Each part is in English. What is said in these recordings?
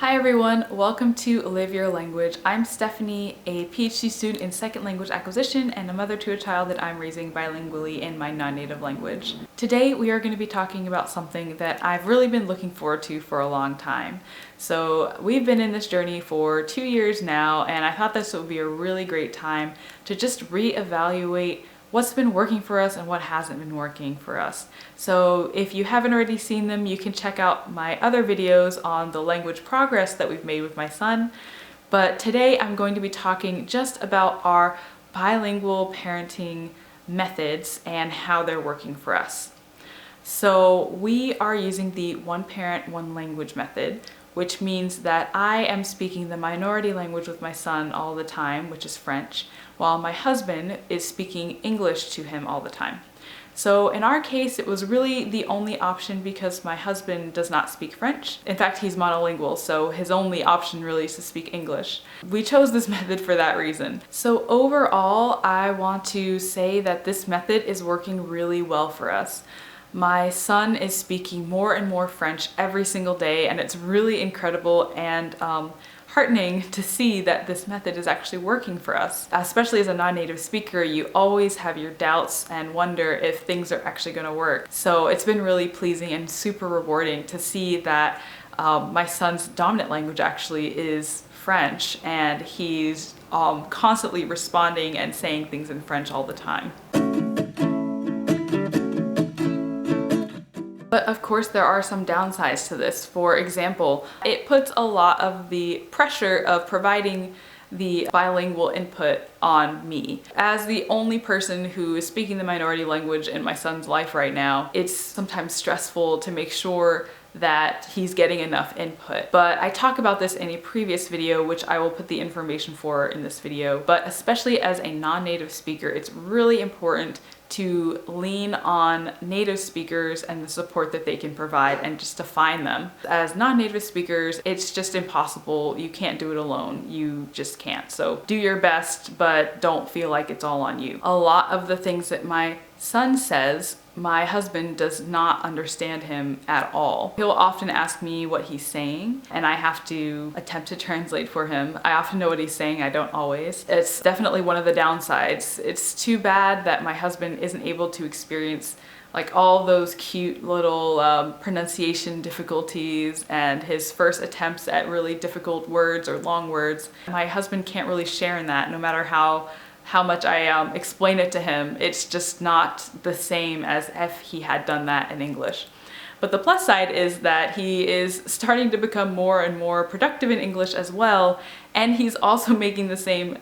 Hi everyone, welcome to Live Your Language. I'm Stephanie, a PhD student in second language acquisition and a mother to a child that I'm raising bilingually in my non-native language. Today we are going to be talking about something that I've really been looking forward to for a long time. So we've been in this journey for 2 years now, and I thought this would be a really great time to just reevaluate what's been working for us and what hasn't been working for us. So if you haven't already seen them, you can check out my other videos on the language progress that we've made with my son. But today I'm going to be talking just about our bilingual parenting methods and how they're working for us. So we are using the one parent, one language method, which means that I am speaking the minority language with my son all the time, which is French, while my husband is speaking English to him all the time. So in our case, it was really the only option because my husband does not speak French. In fact, he's monolingual, so his only option really is to speak English. We chose this method for that reason. So overall, I want to say that this method is working really well for us. My son is speaking more and more French every single day, and it's really incredible and heartening to see that this method is actually working for us. Especially as a non-native speaker, you always have your doubts and wonder if things are actually going to work. So it's been really pleasing and super rewarding to see that my son's dominant language actually is French, and he's constantly responding and saying things in French all the time. But of course there are some downsides to this. For example, it puts a lot of the pressure of providing the bilingual input on me. As the only person who is speaking the minority language in my son's life right now, it's sometimes stressful to make sure that he's getting enough input. But I talk about this in a previous video, which I will put the information for in this video. But especially as a non-native speaker, it's really important to lean on native speakers and the support that they can provide and just to find them. As non-native speakers, it's just impossible. You can't do it alone. You just can't. So do your best, but don't feel like it's all on you. A lot of the things that my son says, my husband does not understand him at all. He'll often ask me what he's saying, and I have to attempt to translate for him. I often know what he's saying, I don't always. It's definitely one of the downsides. It's too bad that my husband isn't able to experience like all those cute little pronunciation difficulties and his first attempts at really difficult words or long words. My husband can't really share in that, no matter how much I explain it to him. It's just not the same as if he had done that in English. But the plus side is that he is starting to become more and more productive in English as well, and he's also making the same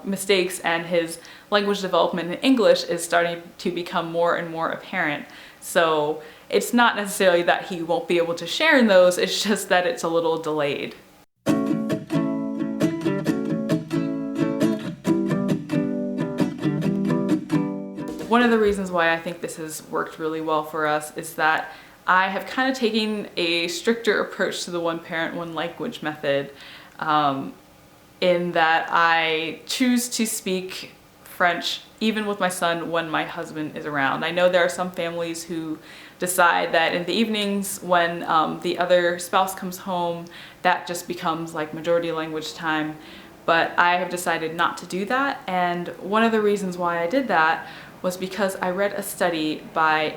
mistakes, and his language development in English is starting to become more and more apparent. So it's not necessarily that he won't be able to share in those, it's just that it's a little delayed. One of the reasons why I think this has worked really well for us is that I have kind of taken a stricter approach to the one parent, one language method, in that I choose to speak French even with my son when my husband is around. I know there are some families who decide that in the evenings when the other spouse comes home, that just becomes like majority language time, but I have decided not to do that. And one of the reasons why I did that was because I read a study by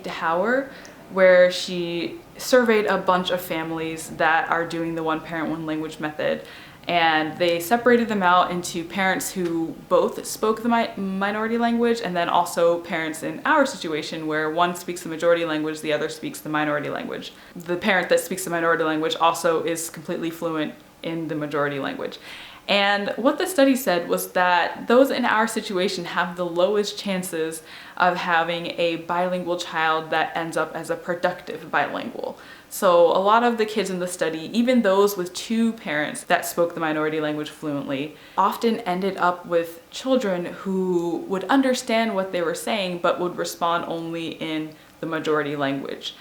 Houwer where she surveyed a bunch of families that are doing the one parent, one language method. And they separated them out into parents who both spoke the minority language, and then also parents in our situation where one speaks the majority language, the other speaks the minority language. The parent that speaks the minority language also is completely fluent in the majority language. And what the study said was that those in our situation have the lowest chances of having a bilingual child that ends up as a productive bilingual. So a lot of the kids in the study, even those with two parents that spoke the minority language fluently, often ended up with children who would understand what they were saying but would respond only in the majority language.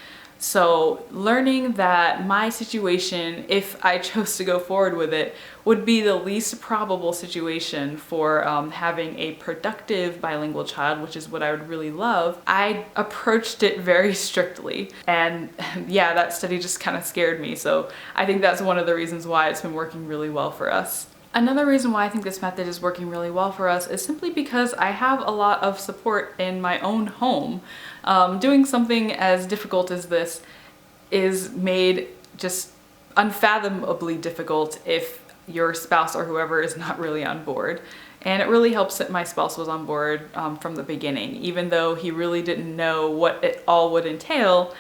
So learning that my situation, if I chose to go forward with it, would be the least probable situation for having a productive bilingual child, which is what I would really love, I approached it very strictly. And yeah, that study just kind of scared me. So I think that's one of the reasons why it's been working really well for us. Another reason why I think this method is working really well for us is simply because I have a lot of support in my own home. Doing something as difficult as this is made just unfathomably difficult if your spouse or whoever is not really on board. And it really helps that my spouse was on board from the beginning. Even though he really didn't know what it all would entail,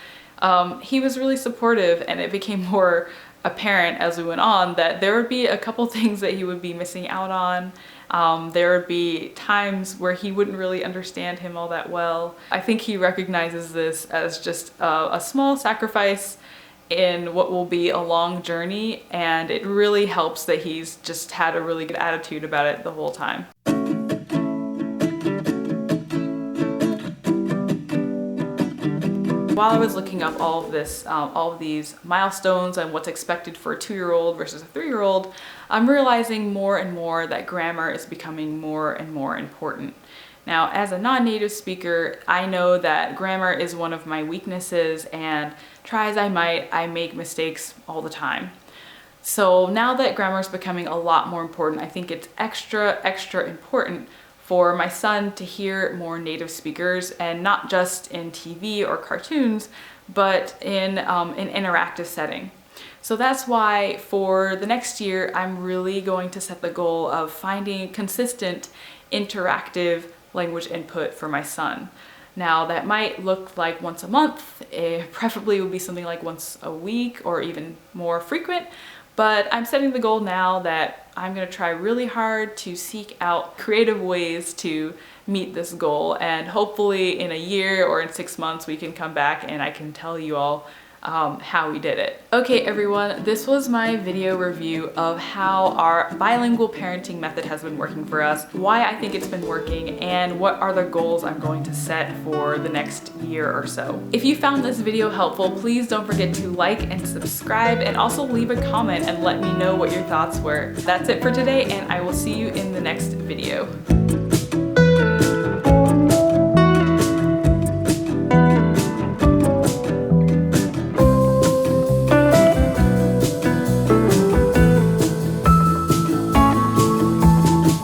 he was really supportive, and it became more apparent as we went on that there would be a couple things that he would be missing out on. There would be times where he wouldn't really understand him all that well. I think he recognizes this as just a small sacrifice in what will be a long journey, and it really helps that he's just had a really good attitude about it the whole time. While I was looking up all of these milestones and what's expected for a 2-year-old versus a 3-year-old, I'm realizing more and more that grammar is becoming more and more important. Now, as a non-native speaker, I know that grammar is one of my weaknesses, and try as I might, I make mistakes all the time. So now that grammar is becoming a lot more important, I think it's extra important for my son to hear more native speakers, and not just in TV or cartoons, but in an interactive setting. So that's why for the next year, I'm really going to set the goal of finding consistent interactive language input for my son. Now that might look like once a month, preferably would be something like once a week or even more frequent. But I'm setting the goal now that I'm going to try really hard to seek out creative ways to meet this goal, and hopefully in a year or in 6 months we can come back and I can tell you all how we did it. Okay everyone, this was my video review of how our bilingual parenting method has been working for us, why I think it's been working, and what are the goals I'm going to set for the next year or so. If you found this video helpful, please don't forget to like and subscribe, and also leave a comment and let me know what your thoughts were. That's it for today, and I will see you in the next video.